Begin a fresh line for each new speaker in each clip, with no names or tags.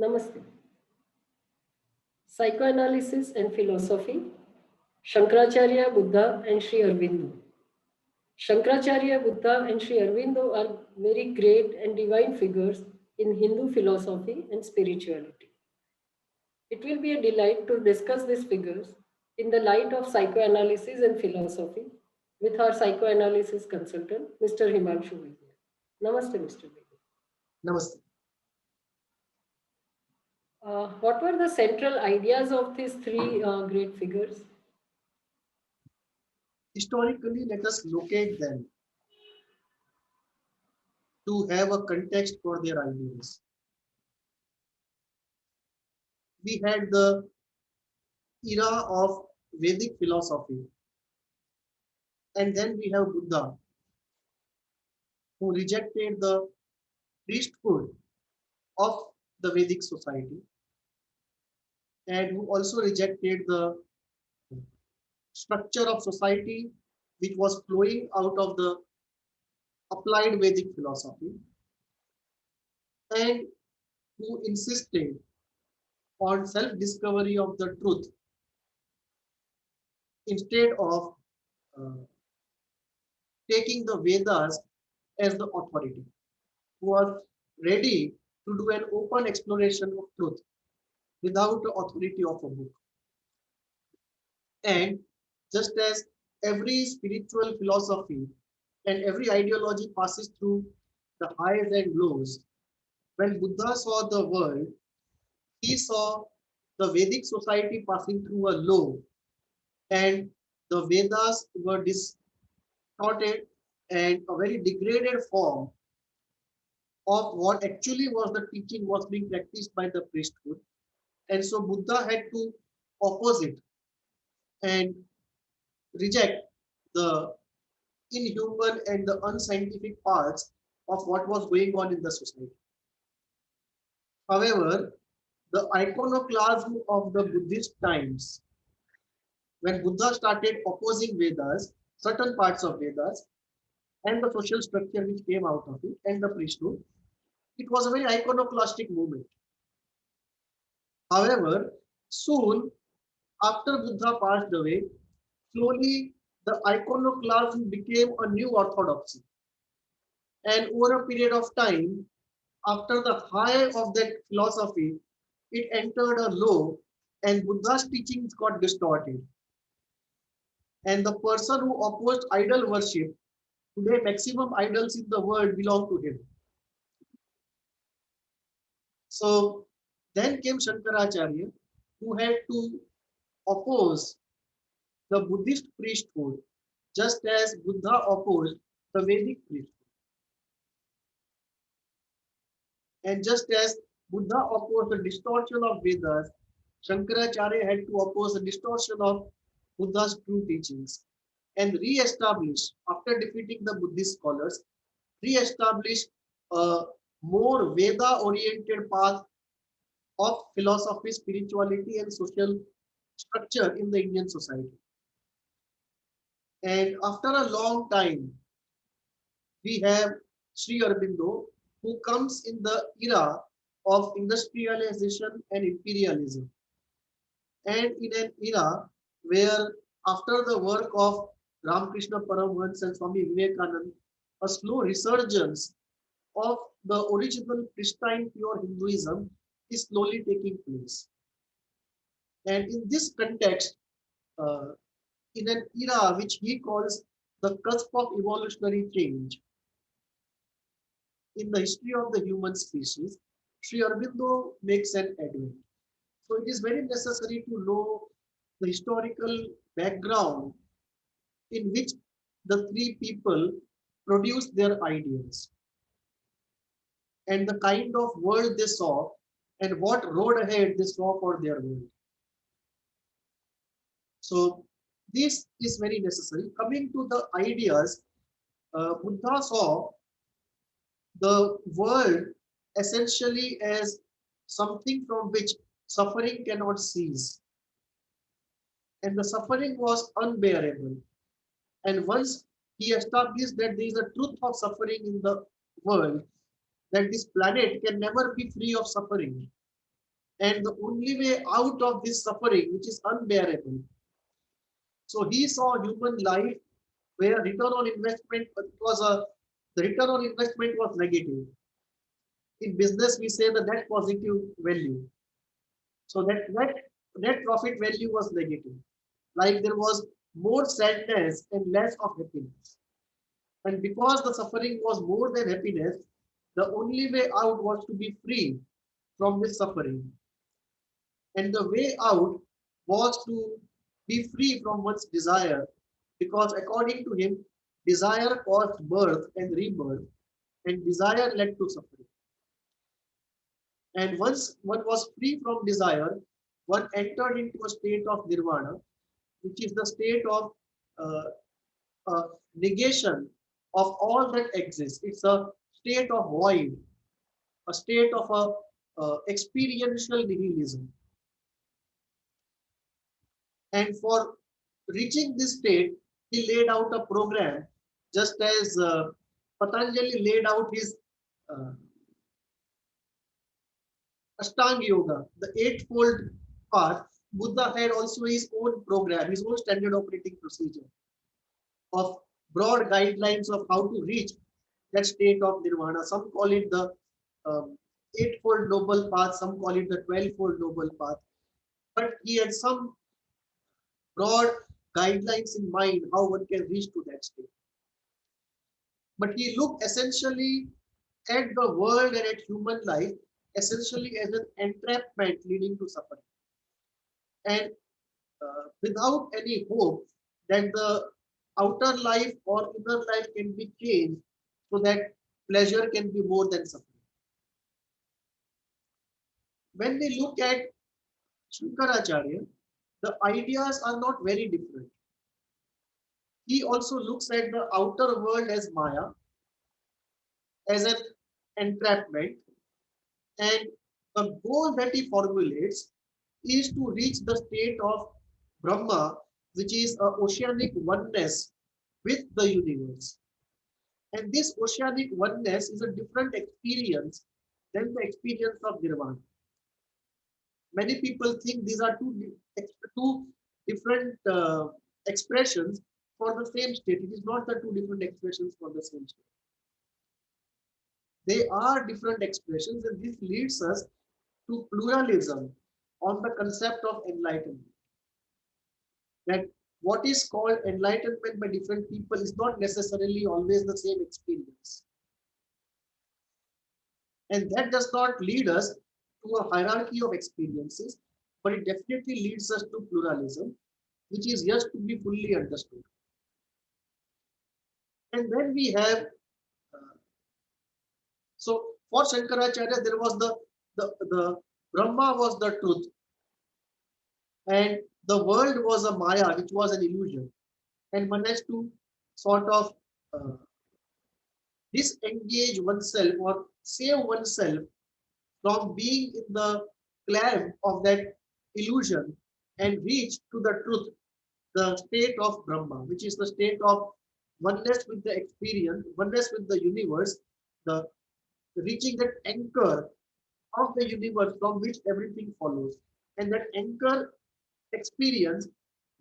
Namaste. Psychoanalysis and philosophy, Shankaracharya, Buddha, and Sri Aurobindo. Shankaracharya, Buddha, and Sri Aurobindo are very great and divine figures in Hindu philosophy and spirituality. It will be a delight to discuss these figures in the light of psychoanalysis and philosophy with our psychoanalysis consultant, Mr. Himanshu Vidya. Namaste, Mr. Vidya.
Namaste.
What were the central ideas of these three great figures?
Historically, let us locate them to have a context for their ideas. We had the era of Vedic philosophy, and then we have Buddha, who rejected the priesthood of the Vedic society and who also rejected the structure of society which was flowing out of the applied Vedic philosophy and who insisted on self discovery of the truth instead of uh, taking the Vedas as the authority, who was ready to do an open exploration of truth without the authority of a book. And just as every spiritual philosophy and every ideology passes through the highs and lows, when Buddha saw the world, he saw the Vedic society passing through a low, and the Vedas were distorted and a very degraded form of what actually was the teaching was being practiced by the priesthood. And so Buddha had to oppose it and reject the inhuman and the unscientific parts of what was going on in the society. However, the iconoclasm of the Buddhist times, when Buddha started opposing Vedas, certain parts of Vedas, and the social structure which came out of it, and the priesthood, it was a very iconoclastic movement. However, soon after Buddha passed away, slowly the iconoclasm became a new orthodoxy. And over a period of time, after the high of that philosophy, it entered a low and Buddha's teachings got distorted. And the person who opposed idol worship, today maximum idols in the world belong to him. So then came Shankaracharya, who had to oppose the Buddhist priesthood, just as Buddha opposed the Vedic priesthood. And just as Buddha opposed the distortion of Vedas, Shankaracharya had to oppose the distortion of Buddha's true teachings and re-establish, after defeating the Buddhist scholars, re-establish a more Veda-oriented path of philosophy, spirituality, and social structure in the Indian society. And after a long time, we have Sri Aurobindo, who comes in the era of industrialization and imperialism, and in an era where, after the work of Ramakrishna Paramhans and Swami Vivekananda, a slow resurgence of the original pristine pure Hinduism is slowly taking place. And in this context, uh, in an era which he calls the cusp of evolutionary change, in the history of the human species, Sri Aurobindo makes an advent. So it is very necessary to know the historical background in which the three people produced their ideas and the kind of world they saw and what road ahead they saw for their world. So this is very necessary. Coming to the ideas, Buddha saw the world essentially as something from which suffering cannot cease. And the suffering was unbearable. And once he established that there is a truth of suffering in the world, that this planet can never be free of suffering. and the only way out of this suffering, which is unbearable. So he saw human life where return on investment was the return on investment was negative. In business, we say the net positive value. So that net profit value was negative. Like there was more sadness and less of happiness. And because the suffering was more than happiness, the only way out was to be free from this suffering. And the way out was to be free from one's desire, because according to him, desire caused birth and rebirth, and desire led to suffering. And once one was free from desire, one entered into a state of nirvana, which is the state of uh, negation of all that exists. It's a state of void, a state of experiential nihilism. And for reaching this state, he laid out a program, just as Patanjali laid out his uh, Ashtanga Yoga, the eightfold path. Buddha had also his own program, his own standard operating procedure of broad guidelines of how to reach that state of nirvana. Some call it the eightfold noble path, some call it the 12-fold noble path. But he had some broad guidelines in mind how one can reach to that state. But he looked essentially at the world and at human life essentially as an entrapment leading to suffering. And without any hope that the outer life or inner life can be changed so that pleasure can be more than suffering. When we look at Shankaracharya, the ideas are not very different. He also looks at the outer world as Maya, as an entrapment, and the goal that he formulates is to reach the state of Brahma, which is an oceanic oneness with the universe. And this oceanic oneness is a different experience than the experience of Nirvana. Many people think these are two different expressions for the same state. It is not the two different expressions for the same state. They are different expressions, and this leads us to pluralism on the concept of enlightenment. That what is called enlightenment by different people is not necessarily always the same experience. And that does not lead us to a hierarchy of experiences, but it definitely leads us to pluralism, which is yet to be fully understood. And then we have, so for Shankaracharya, there was the Brahma was the truth, and the world was a Maya, which was an illusion. And one has to sort of uh, disengage oneself or save oneself from being in the clamp of that illusion and reach to the truth, the state of Brahma, which is the state of oneness with the experience, oneness with the universe, the reaching that anchor of the universe from which everything follows. And that anchor experience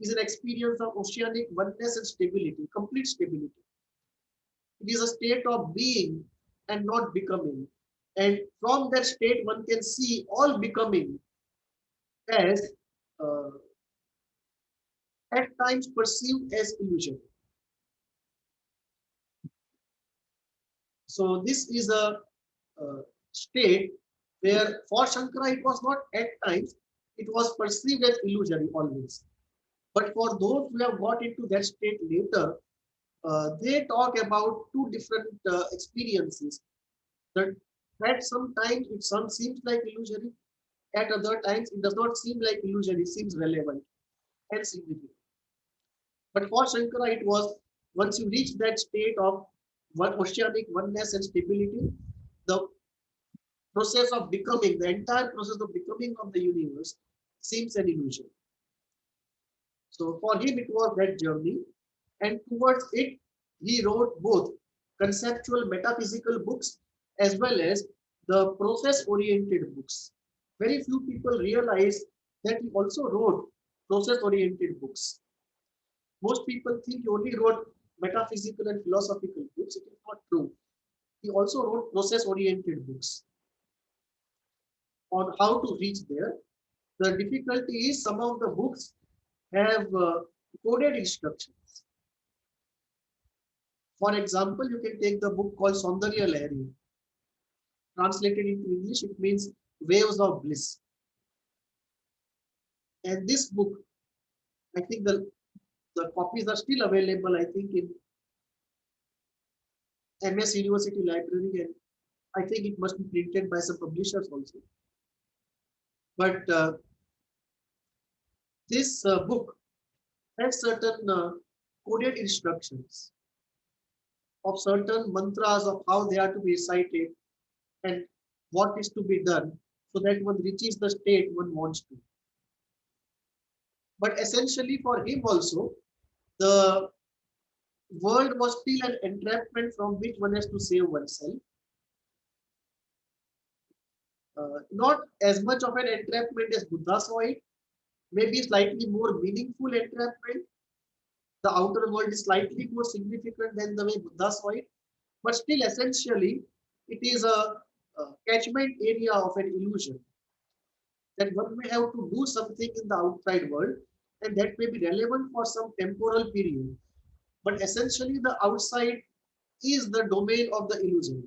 is an experience of oceanic oneness and stability, complete stability. It is a state of being and not becoming. And from that state, one can see all becoming as uh, at times perceived as illusion. So this is a state where for Shankara it was not at times, it was perceived as illusory always. But for those who have got into that state later, they talk about two different experiences. That, that sometimes it some seems like illusory, at other times it does not seem like illusory, it seems relevant and significant. But for Shankara, it was once you reach that state of one oceanic oneness and stability, the process of becoming, the entire process of becoming of the universe seems an illusion. So for him, it was that journey, and towards it, he wrote both conceptual metaphysical books as well as the process oriented books. very few people realize that he also wrote process-oriented books. Most people think he only wrote metaphysical and philosophical books. It is not true. He also wrote process-oriented books on how to reach there. The difficulty is some of the books have coded instructions. For example, you can take the book called Saundarya Lahari. Translated into English, it means waves of bliss. And this book, I think the copies are still available, I think, in MS University Library, and I think it must be printed by some publishers also. But this book has certain coded instructions of certain mantras of how they are to be recited and what is to be done so that one reaches the state one wants to. But essentially for him also, the world was still an entrapment from which one has to save oneself. Not as much of an entrapment as Buddha saw it, maybe slightly more meaningful entrapment. The outer world is slightly more significant than the way Buddha saw it, but still essentially it is a catchment area of an illusion that one may have to do something in the outside world and that may be relevant for some temporal period. But essentially the outside is the domain of the illusion.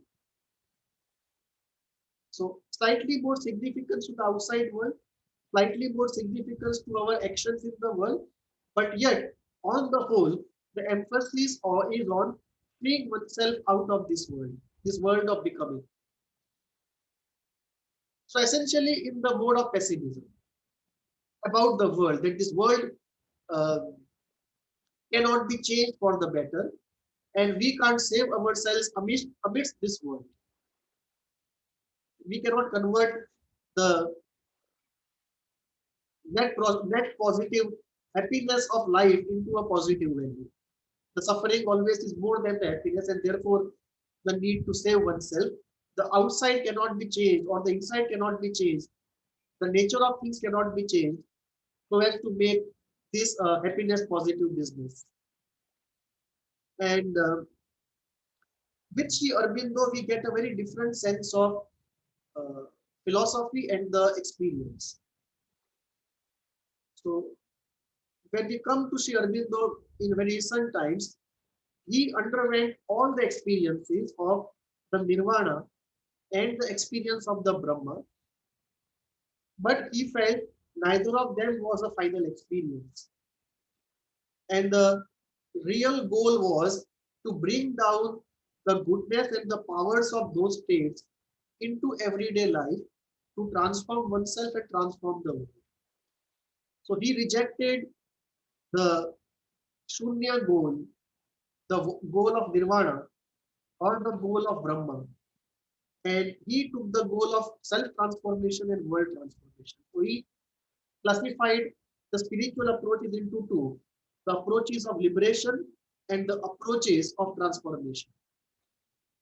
So slightly more significance to the outside world, slightly more significance to our actions in the world, but yet on the whole, the emphasis is on freeing oneself out of this world of becoming. So essentially in the mode of pessimism about the world, that this world uh, cannot be changed for the better and we can't save ourselves amidst this world. We cannot convert the net positive happiness of life into a positive value. The suffering always is more than the happiness, and therefore the need to save oneself. The outside cannot be changed, or the inside cannot be changed. The nature of things cannot be changed so as to make this happiness positive business. And with Sri Aurobindo, we get a very different sense of uh, philosophy and the experience. So when we come to Sri Aurobindo in very recent times, he underwent all the experiences of the nirvana and the experience of the Brahma, but he felt neither of them was a final experience. And the real goal was to bring down the goodness and the powers of those states into everyday life to transform oneself and transform the world. So he rejected the Shunya goal, the goal of nirvana or the goal of Brahma, and he took the goal of self-transformation and world transformation. So he classified the spiritual approaches into two, the approaches of liberation and the approaches of transformation.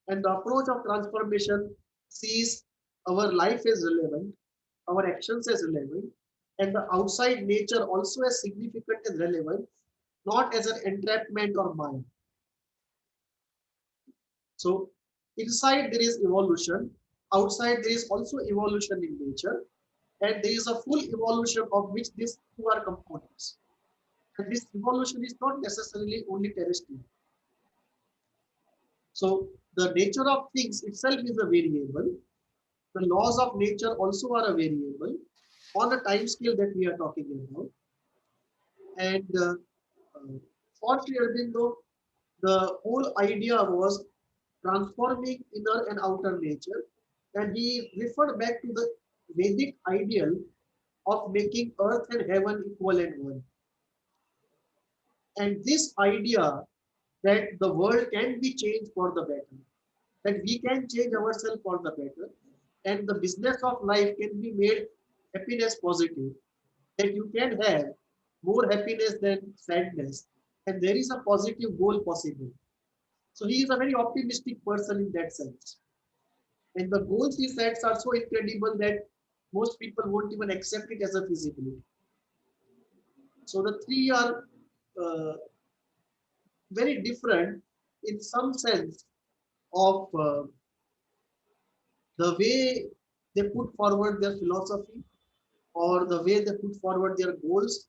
And the approach of transformation sees our life as relevant, our actions as relevant, and the outside nature also as significant and relevant, not as an entrapment or mind. So inside there is evolution, outside there is also evolution in nature, and there is a full evolution of which these two are components. And this evolution is not necessarily only terrestrial. So the nature of things itself is a variable. The laws of nature also are a variable on the time scale that we are talking about. And for Sri Aurobindo, the whole idea was transforming inner and outer nature. And he referred back to the Vedic ideal of making earth and heaven equal and one. And this idea that the world can be changed for the better, that we can change ourselves for the better, and the business of life can be made happiness positive, that you can have more happiness than sadness, and there is a positive goal possible. So he is a very optimistic person in that sense. And the goals he sets are so incredible that most people won't even accept it as a feasibility. So the three are very different in some sense of the way they put forward their philosophy, or the way they put forward their goals,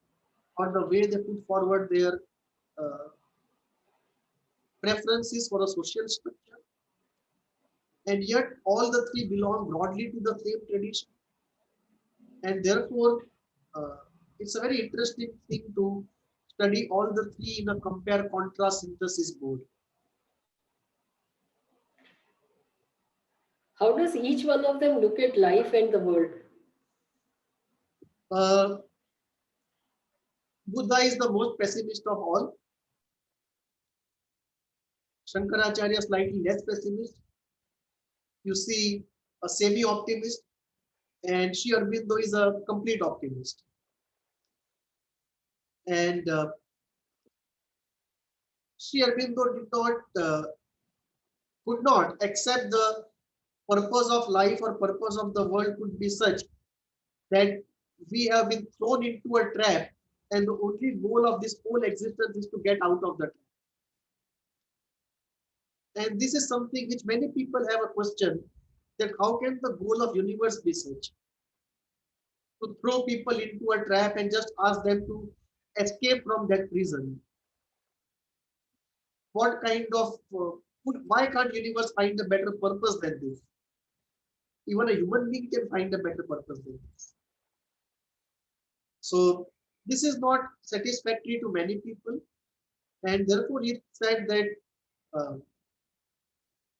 or the way they put forward their uh, preferences for a social structure. And yet all the three belong broadly to the same tradition. And therefore, uh, it's a very interesting thing to study all the three in a compare contrast synthesis board.
How does each one of them look at life and the world?
Uh, Buddha is the most pessimist of all. Shankaracharya slightly less pessimist. You see a semi-optimist, and Sri Aurobindo is a complete optimist. And Sri Aurobindo could not accept the purpose of life or purpose of the world could be such that we have been thrown into a trap, and the only goal of this whole existence is to get out of the trap. And this is something which many people have a question, that how can the goal of universe be such to throw people into a trap and just ask them to escape from that prison? What kind of why can't universe find a better purpose than this? Even a human being can find a better purpose than this. So this is not satisfactory to many people, and therefore he said that uh,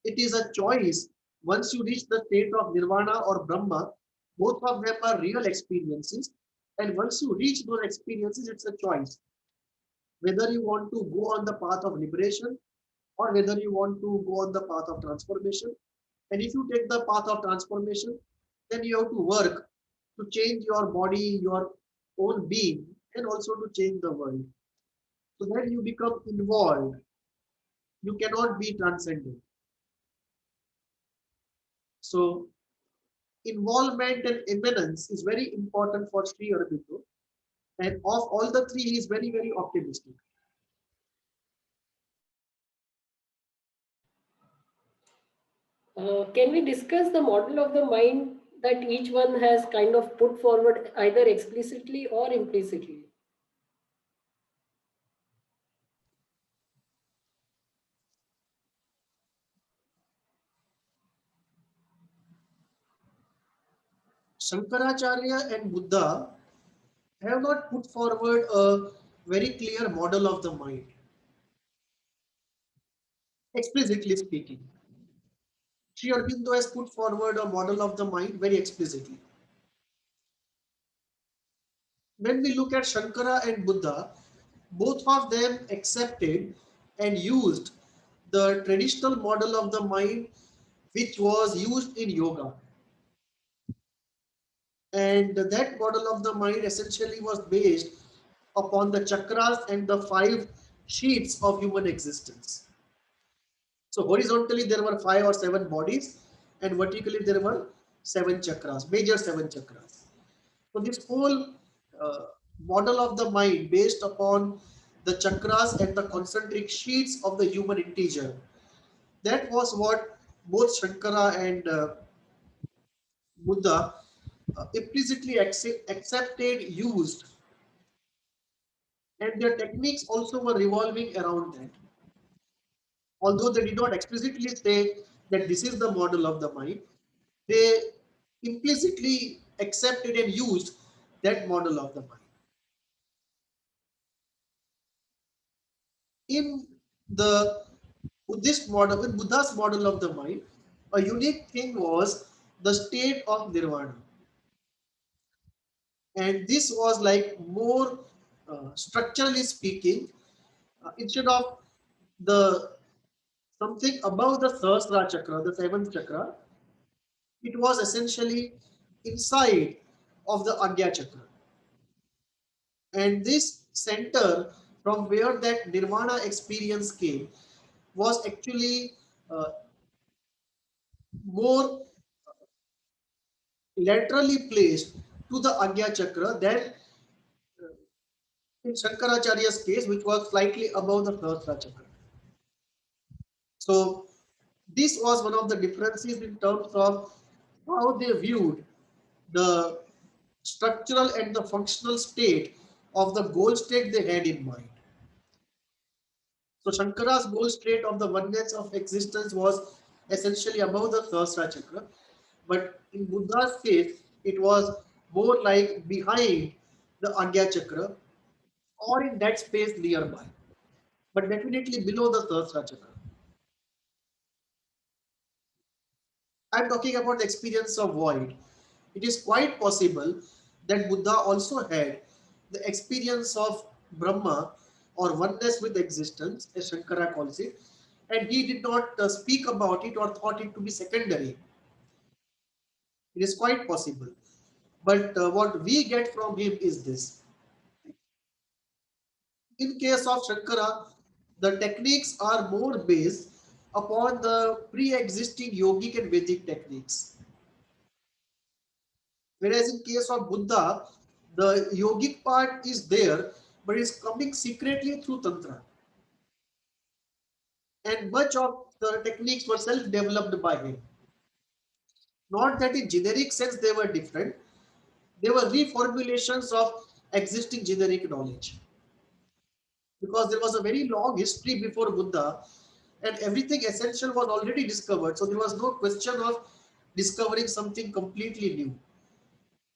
it is a choice. Once you reach the state of nirvana or brahma, both of them are real experiences, and once you reach those experiences, it's a choice whether you want to go on the path of liberation or whether you want to go on the path of transformation. And if you take the path of transformation, then you have to work to change your body, your own being, and also to change the world. So then you become involved. You cannot be transcendent. So involvement and immanence is very important for Sri Aurobindo. And of all the three, he is very, very optimistic.
Can we discuss the model of the mind that each one has kind of put forward either explicitly or implicitly?
Shankaracharya and Buddha have not put forward a very clear model of the mind, explicitly speaking. Sri Aurobindo has put forward a model of the mind very explicitly. When we look at Shankara and Buddha, both of them accepted and used the traditional model of the mind which was used in yoga. And that model of the mind essentially was based upon the chakras and the five sheets of human existence. So horizontally there were 5 or 7 bodies, and vertically there were 7 chakras, major 7 chakras. So this whole uh, model of the mind based upon the chakras and the concentric sheets of the human integer, that was what both Shankara and Buddha implicitly accepted, used, and their techniques also were revolving around that. Although they did not explicitly say that this is the model of the mind, they implicitly accepted and used that model of the mind. In the Buddhist model, in Buddha's model of the mind, a unique thing was the state of nirvana. And this was like more structurally speaking, instead of the something above the Sahasrara chakra, the seventh chakra, it was essentially inside of the Agya chakra. And this center from where that nirvana experience came was actually uh, more laterally placed to the Agya Chakra than in Shankaracharya's case, which was slightly above the Sahasrara Chakra. So this was one of the differences in terms of how they viewed the structural and the functional state of the goal state they had in mind. So Shankara's goal state of the oneness of existence was essentially above the Sahasrara Chakra, but in Buddha's case, it was more like behind the Agya Chakra or in that space nearby, but definitely below the Sahasrara Chakra. I'm talking about the experience of void. It is quite possible that Buddha also had the experience of Brahma or oneness with existence, as Shankara calls it, and he did not speak about it or thought it to be secondary. It is quite possible. But what we get from him is this. In case of Shankara, the techniques are more based upon the pre-existing yogic and Vedic techniques. Whereas in case of Buddha, the yogic part is there, but it's coming secretly through Tantra. And much of the techniques were self-developed by him. Not that in generic sense they were different, they were reformulations of existing generic knowledge. Because there was a very long history before Buddha, and everything essential was already discovered. So there was no question of discovering something completely new.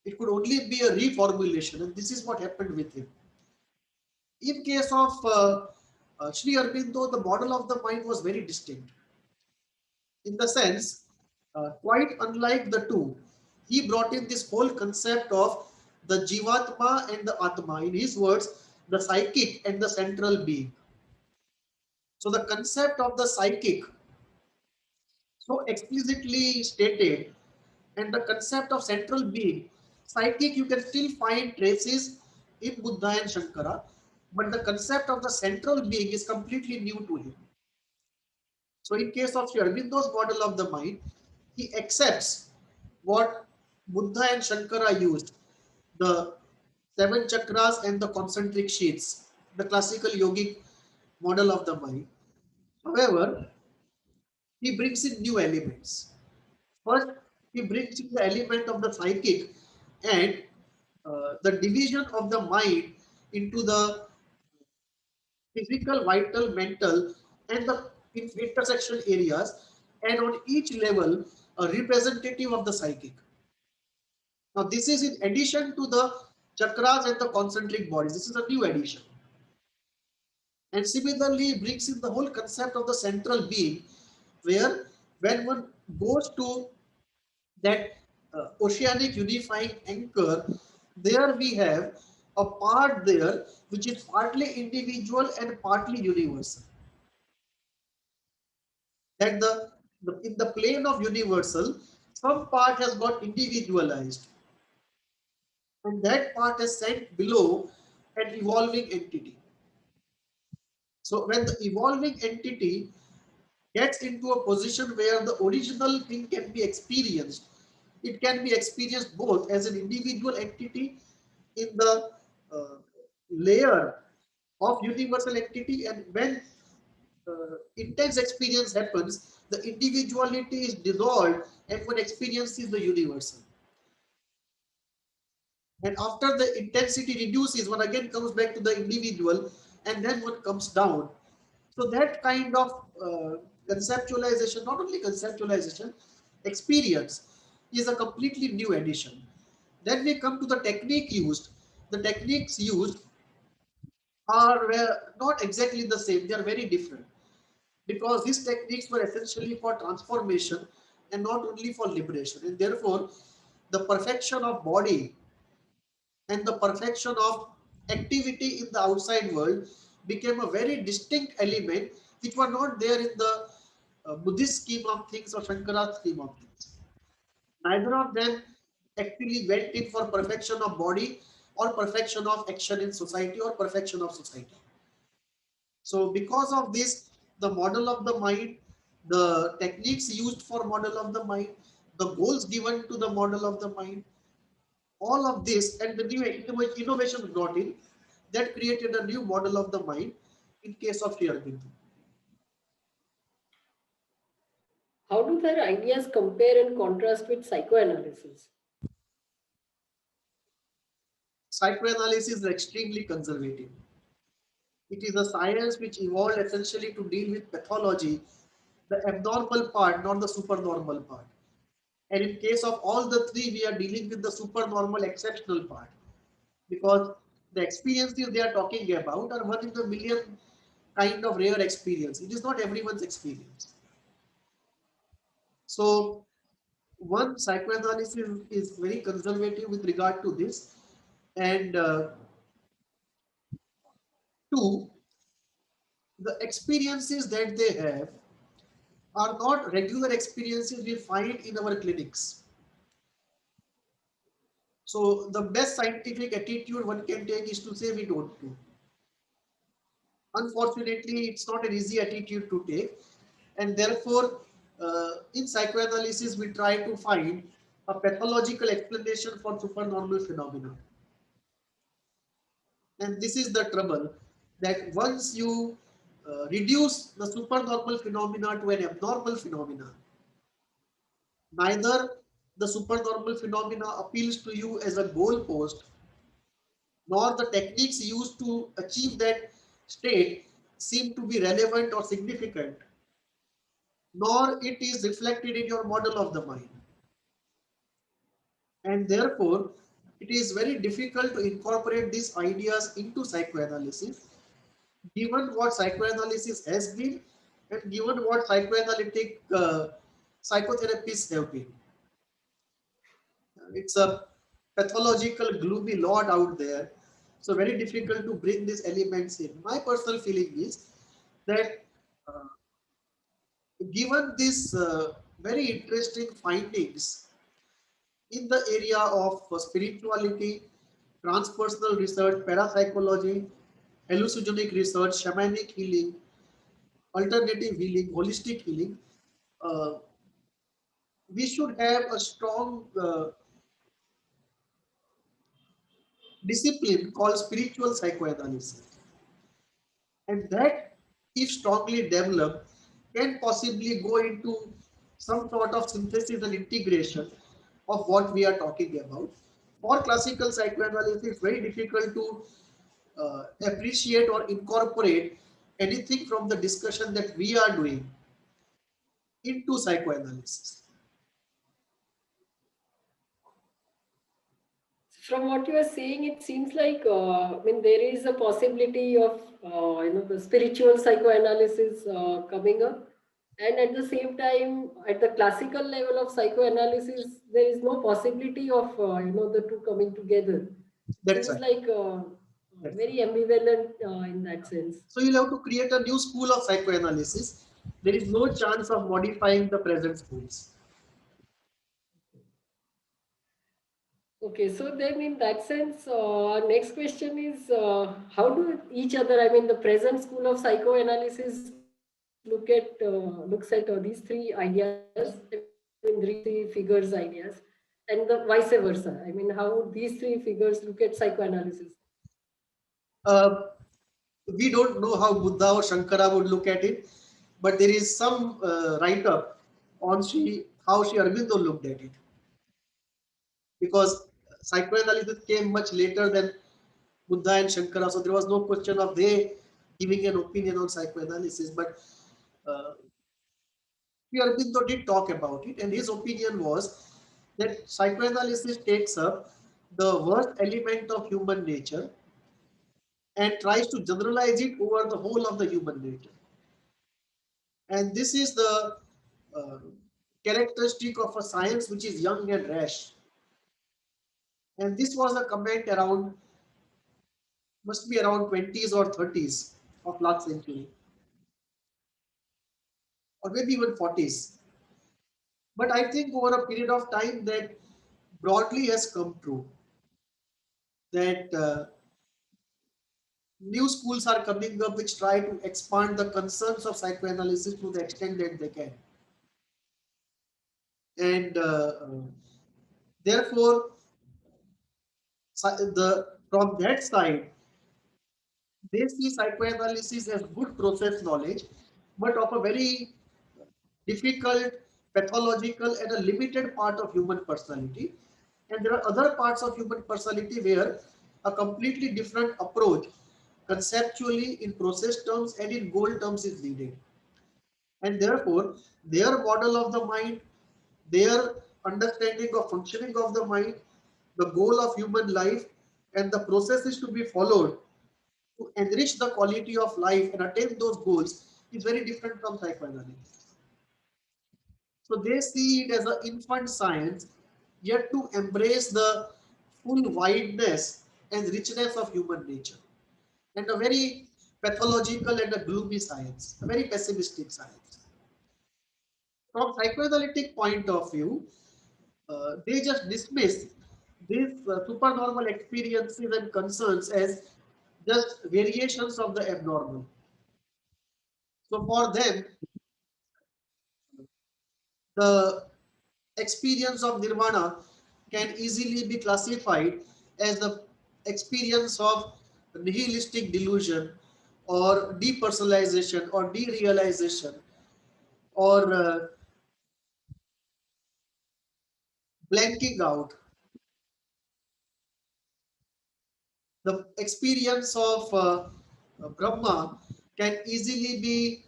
It could only be a reformulation, and this is what happened with him. In case of Sri Aurobindo, the model of the mind was very distinct. In the sense, quite unlike the two, he brought in this whole concept of the Jivatma and the Atma. In his words, the psychic and the central being. So the concept of the psychic, so explicitly stated, and the concept of central being, psychic you can still find traces in Buddha and Shankara, but the concept of the central being is completely new to him. So in case of Sri Aurobindo's model of the mind, he accepts what Buddha and Shankara used, the seven chakras and the concentric sheaths, the classical yogic model of the mind. However, he brings in new elements. First, he brings in the element of the psychic and the division of the mind into the physical, vital, mental, and the intersection areas, and on each level, a representative of the psychic. Now, this is in addition to the chakras and the concentric bodies. This is a new addition. And similarly, brings in the whole concept of the central being, where when one goes to that oceanic unifying anchor, there we have a part there which is partly individual and partly universal. That in the plane of universal, some part has got individualized, and that part is sent below an evolving entity. So when the evolving entity gets into a position where the original thing can be experienced, it can be experienced both as an individual entity in the uh, layer of universal entity, and when intense experience happens, the individuality is dissolved and one experiences the universal. And after the intensity reduces, one again comes back to the individual, and then one comes down. So that kind of conceptualization, not only conceptualization, experience is a completely new addition. Then we come to the technique used. The techniques used are not exactly the same, they are very different, because these techniques were essentially for transformation and not only for liberation. And therefore, the perfection of body and the perfection of activity in the outside world became a very distinct element which were not there in the Buddhist scheme of things or Shankara's scheme of things. Neither of them actually went in for perfection of body or perfection of action in society or perfection of society. So because of this, the model of the mind, the techniques used for model of the mind, the goals given to the model of the mind, all of this, and the new innovations brought in that created a new model of the mind in case of Sri Aurobindo.
How do their ideas compare and contrast with psychoanalysis?
Psychoanalysis is extremely conservative. It is a science which evolved essentially to deal with pathology, the abnormal part, not the supernormal part. And in case of all the three, we are dealing with the supernormal exceptional part, because the experiences they are talking about are one in a million kind of rare experience. It is not everyone's experience. So one, psychoanalysis is very conservative with regard to this, and two, the experiences that they have are not regular experiences we find in our clinics. So the best scientific attitude one can take is to say we don't know. Unfortunately, it's not an easy attitude to take, and therefore, in psychoanalysis, we try to find a pathological explanation for supernormal phenomena. And this is the trouble, that once you reduce the supernormal phenomena to an abnormal phenomena, neither the supernormal phenomena appeals to you as a goalpost, nor the techniques used to achieve that state seem to be relevant or significant, nor it is reflected in your model of the mind. And therefore, it is very difficult to incorporate these ideas into psychoanalysis, given what psychoanalysis has been and given what psychoanalytic psychotherapists have been. It's a pathological, gloomy lot out there. So very difficult to bring these elements in. My personal feeling is that uh, given these very interesting findings in the area of spirituality, transpersonal research, parapsychology, hallucinogenic research, shamanic healing, alternative healing, holistic healing, uh, we should have a strong discipline called spiritual psychoanalysis. And that, if strongly developed, can possibly go into some sort of synthesis and integration of what we are talking about. For classical psychoanalysis, it's very difficult to appreciate or incorporate anything from the discussion that we are doing into psychoanalysis.
From what you are saying, it seems like I mean there is a possibility of the spiritual psychoanalysis coming up, and at the same time, at the classical level of psychoanalysis, there is no possibility of the two coming together. This
That's
is
right.
like
That's right.
very ambivalent in that sense.
So you'll have to create a new school of psychoanalysis. There is no chance of modifying the present schools.
Okay, so then in that sense, our next question is how do each other, I mean, the present school of psychoanalysis looks at these three ideas, I mean, these three figures ideas, and the vice versa. I mean, how these three figures look at psychoanalysis.
Uh, we don't know how Buddha or Shankara would look at it, but there is some write-up on how Sri Aurobindo looked at it, because psychoanalysis came much later than Buddha and Shankara, so there was no question of they giving an opinion on psychoanalysis. But uh, Sri Aurobindo did talk about it, and his opinion was that psychoanalysis takes up the worst element of human nature and tries to generalize it over the whole of the human nature. And this is the uh, characteristic of a science which is young and rash. And this was a comment around, must be around 20s or 30s of last century, or maybe even 40s. But I think over a period of time that broadly has come true, that new schools are coming up which try to expand the concerns of psychoanalysis to the extent that they can. And therefore, from that side, they see psychoanalysis as good process knowledge, but of a very difficult, pathological, and a limited part of human personality. And there are other parts of human personality where a completely different approach, conceptually, in process terms, and in goal terms, is needed. And therefore, their model of the mind, their understanding of functioning of the mind, the goal of human life, and the processes to be followed to enrich the quality of life and attain those goals is very different from psychoanalysis. So they see it as an infant science, yet to embrace the full wideness and richness of human nature, and a very pathological and a gloomy science, a very pessimistic science. From psychoanalytic point of view, they just dismiss these supernormal experiences and concerns as just variations of the abnormal. So for them, the experience of nirvana can easily be classified as the experience of nihilistic delusion or depersonalization or derealization or blanking out. The experience of Brahma can easily be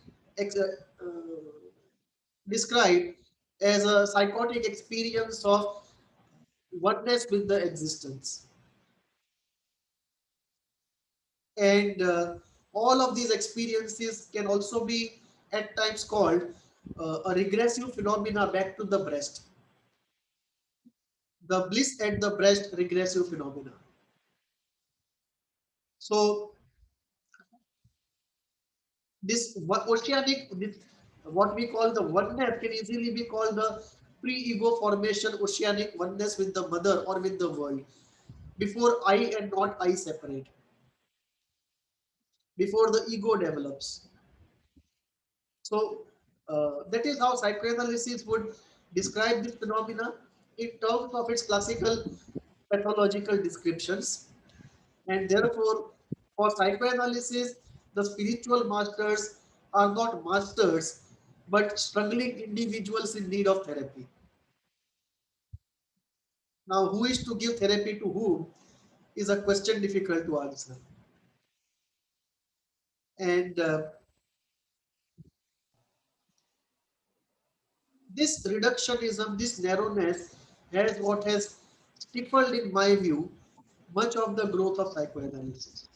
described as a psychotic experience of oneness with the existence. And all of these experiences can also be at times called a regressive phenomena back to the breast. The bliss at the breast regressive phenomena. So this oceanic, this, what we call the oneness can easily be called the pre-ego formation oceanic oneness with the mother or with the world. Before I and not I separate. Before the ego develops. So that is how psychoanalysis would describe this phenomena in terms of its classical pathological descriptions. And therefore, for psychoanalysis, the spiritual masters are not masters, but struggling individuals in need of therapy. Now, who is to give therapy to whom is a question difficult to answer. And this reductionism, this narrowness, has what has stifled, in my view, much of the growth of psychoanalysis.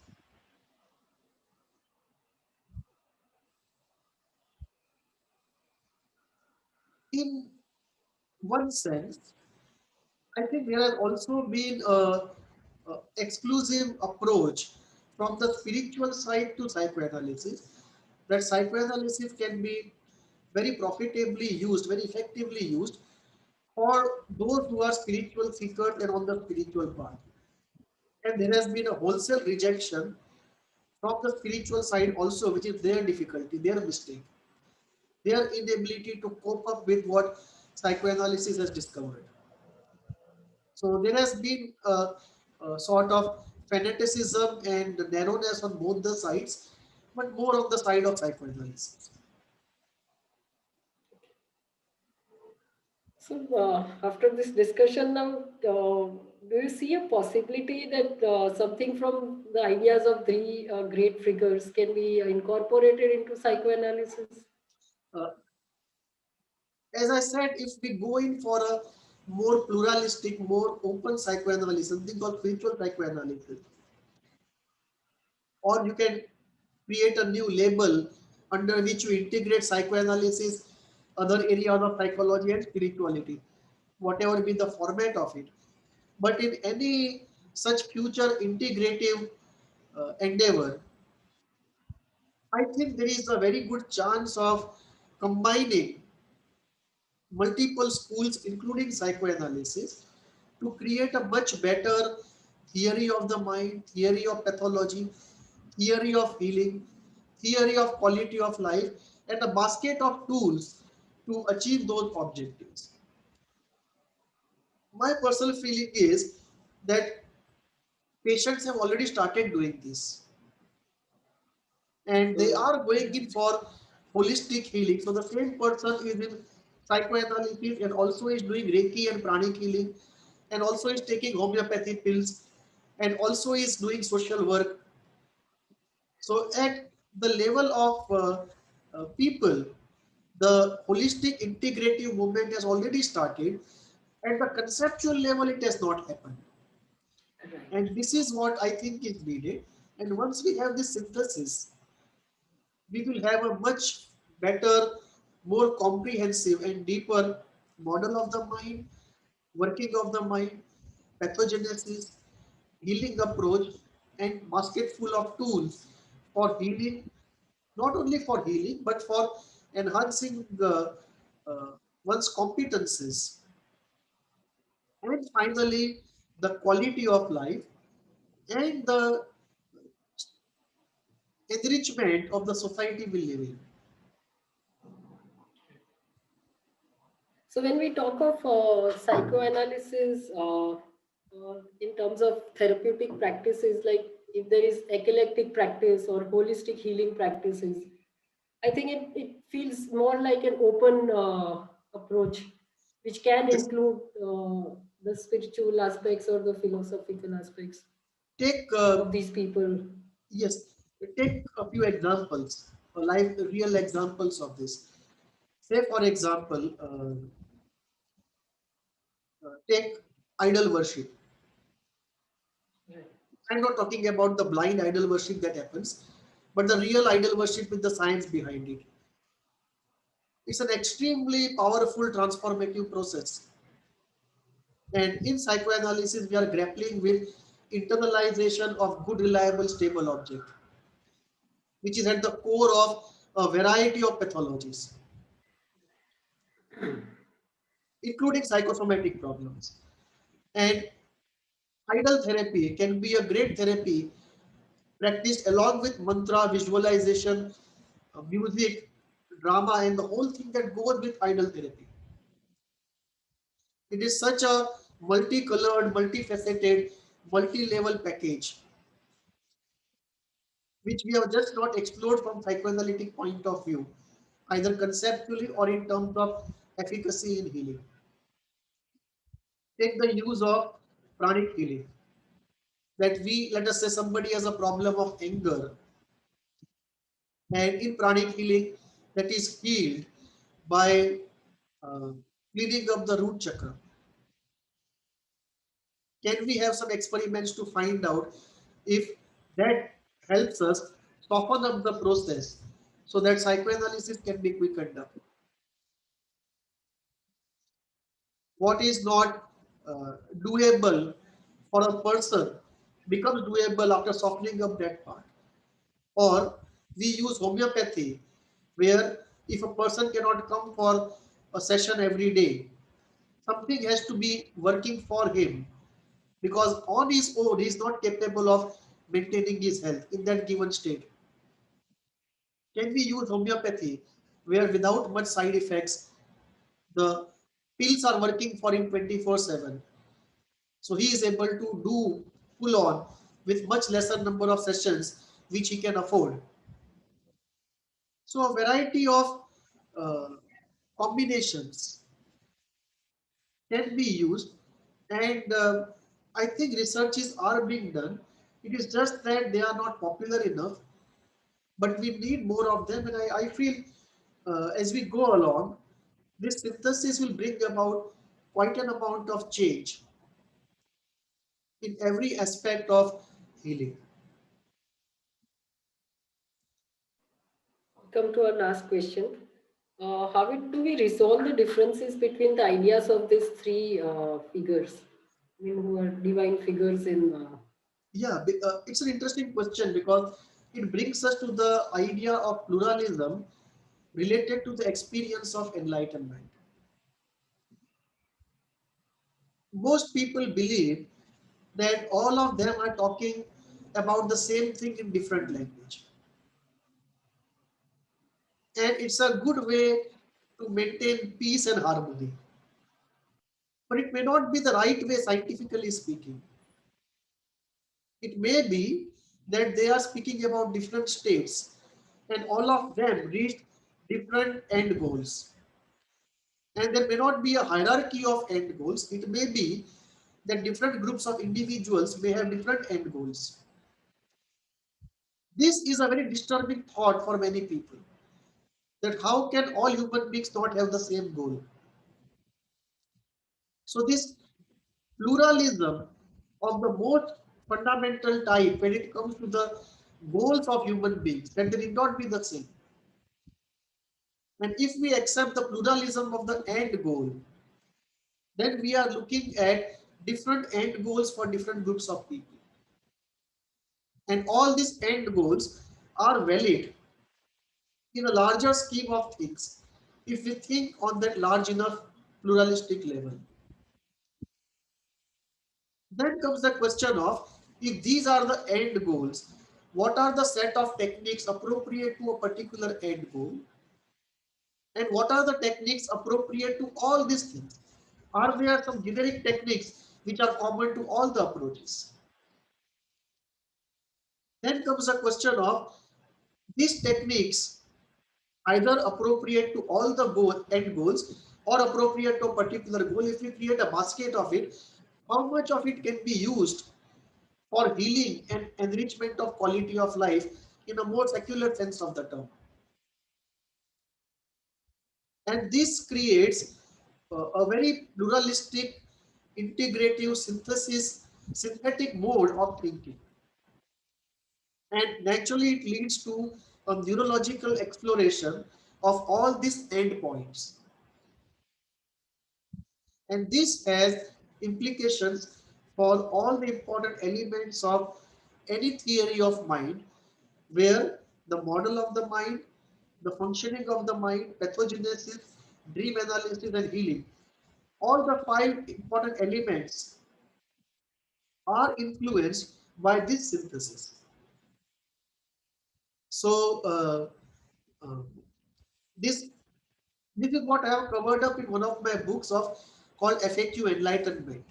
In one sense, I think there has also been a exclusive approach from the spiritual side to psychoanalysis, that psychoanalysis can be very profitably used, very effectively used for those who are spiritual seekers and on the spiritual path. And there has been a wholesale rejection from the spiritual side also, which is their difficulty, their mistake, their inability to cope up with what psychoanalysis has discovered. So there has been a sort of fanaticism and narrowness on both the sides, but more on the side of psychoanalysis.
So, after this discussion now, do you see a possibility that something from the ideas of three great figures can be incorporated into psychoanalysis?
Uh, as I said, if we go in for a more pluralistic, more open psychoanalysis, something called spiritual psychoanalysis, or you can create a new label under which you integrate psychoanalysis, other areas of psychology and spirituality, whatever be the format of it. But in any such future integrative endeavor, I think there is a very good chance of combining multiple schools, including psychoanalysis, to create a much better theory of the mind, theory of pathology, theory of healing, theory of quality of life, and a basket of tools to achieve those objectives. My personal feeling is that patients have already started doing this, and they are going in for holistic healing. So the same person is in psychoanalysis and also is doing Reiki and pranic healing, and also is taking homeopathy pills, and also is doing social work. So at the level of people, the holistic integrative movement has already started. At the conceptual level, it has not happened.
Right.
And this is what I think is needed. And once we have this synthesis, we will have a much better, more comprehensive and deeper model of the mind, working of the mind, pathogenesis, healing approach, and basket full of tools for healing, not only for healing, but for enhancing uh, one's competences. And finally, the quality of life and the enrichment of the society we live in.
So when we talk of psychoanalysis in terms of therapeutic practices, like if there is eclectic practice or holistic healing practices, I think it feels more like an open approach, which can
Yes,
include the spiritual aspects or the philosophical aspects
take
of these people.
yes, take a few examples, live real examples of this. Say, for example, take idol worship.
Right.
I'm not talking about the blind idol worship that happens, but the real idol worship with the science behind it. It's an extremely powerful transformative process. And in psychoanalysis, we are grappling with internalization of good, reliable, stable object, which is at the core of a variety of pathologies, including psychosomatic problems. And idol therapy can be a great therapy practiced along with mantra, visualization, music, drama, and the whole thing that goes with idol therapy. It is such a multicolored, multifaceted, multi-level package, which we have just not explored from psychoanalytic point of view, either conceptually or in terms of efficacy in healing. Take the use of pranic healing. That we, let us say somebody has a problem of anger, and in pranic healing, that is healed by uh, cleaning up the root chakra. Can we have some experiments to find out if that helps us soften up the process so that psychoanalysis can be quickened up? What is not doable for a person becomes doable after softening up that part. Or we use homeopathy, where if a person cannot come for a session every day, something has to be working for him, because on his own he is not capable of maintaining his health in that given state. Can we use homeopathy, where without much side effects the pills are working for him 24/7, so he is able to do full on with much lesser number of sessions which he can afford? So a variety of uh, combinations can be used, and I think researches are being done. It is just that they are not popular enough, but we need more of them. And I feel as we go along, this synthesis will bring about quite an amount of change in every aspect of healing.
Come to our last question. Do we resolve the differences between the ideas of these three figures? I mean, who are divine figures in.
Yeah, it's an interesting question because it brings us to the idea of pluralism related to the experience of enlightenment. Most people believe that all of them are talking about the same thing in different language, and it's a good way to maintain peace and harmony. but it may not be the right way scientifically speaking. It may be that they are speaking about different states and all of them reached different end goals. And there may not be a hierarchy of end goals. It may be that different groups of individuals may have different end goals. This is a very disturbing thought for many people, that how can all human beings not have the same goal? So this pluralism of the most fundamental type when it comes to the goals of human beings, that they need not be the same. And if we accept the pluralism of the end goal, then we are looking at different end goals for different groups of people. And all these end goals are valid in a larger scheme of things if we think on that large enough pluralistic level. Then comes the question of, if these are the end goals, what are the set of techniques appropriate to a particular end goal? And what are the techniques appropriate to all these things? Are there some generic techniques which are common to all the approaches? Then comes the question of, these techniques either appropriate to all the end goals or appropriate to a particular goal. If we create a basket of it, how much of it can be used for healing and enrichment of quality of life in a more secular sense of the term? And this creates a very pluralistic, integrative synthetic mode of thinking. And naturally, it leads to a neurological exploration of all these endpoints. And this has implications for all the important elements of any theory of mind, where the model of the mind, the functioning of the mind, pathogenesis, dream analysis, and healing, all the five important elements are influenced by this synthesis. So, uh, this this is what I have covered up in one of my books of called FAQ Enlightenment.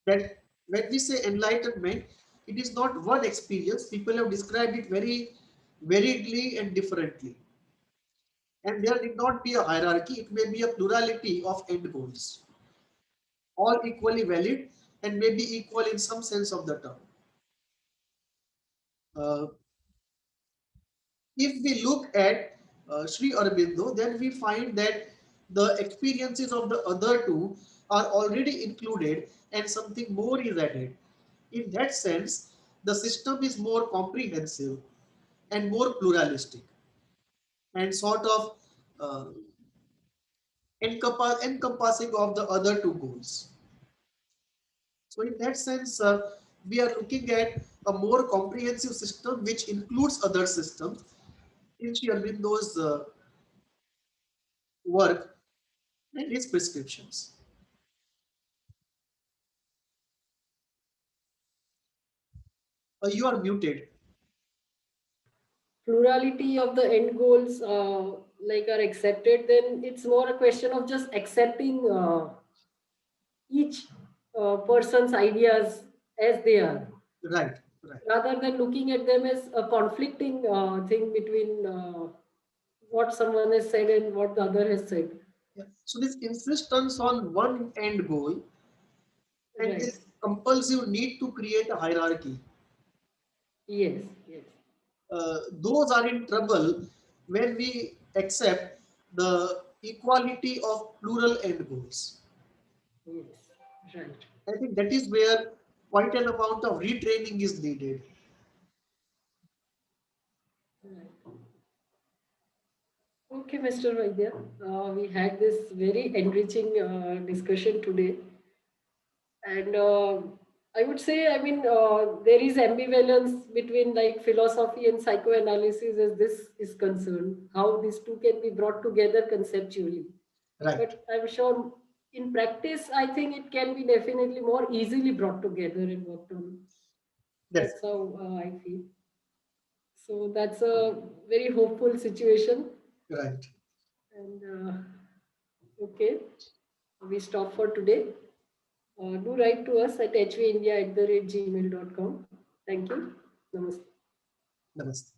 That when we say enlightenment, it is not one experience. People have described it very variedly and differently. And there need not be a hierarchy. It may be a plurality of end goals, all equally valid and may be equal in some sense of the term. Uh, if we look at Sri Aurobindo, then we find that the experiences of the other two are already included and something more is added. In that sense, the system is more comprehensive and more pluralistic and sort of uh, encompassing of the other two goals. So in that sense, we are looking at a more comprehensive system which includes other systems in Sri Aurobindo's work and his prescriptions. You are muted.
Plurality of the end goals like are accepted, then it's more a question of just accepting each person's ideas as they are,
Right, right.
rather than looking at them as a conflicting thing between what someone has said and what the other has said.
Yeah. So this insistence on one end goal and
Right.
this compulsive need to create a hierarchy,
Yes, yes.
those are in trouble when we accept the equality of plural end goals.
Yes, right.
I think that is where quite an amount of retraining is needed.
Right. Okay, Mr. Vaidya, we had this very enriching discussion today. And I would say, I mean, there is ambivalence between like philosophy and psychoanalysis as this is concerned, how these two can be brought together conceptually.
Right.
But I'm sure in practice, I think it can be definitely more easily brought together and worked on.
That's
That's how I feel. So that's a very hopeful situation.
right.
And okay. we stop for today. Do write to us at hvindia@gmail.com. Thank you. Namaste.
Namaste.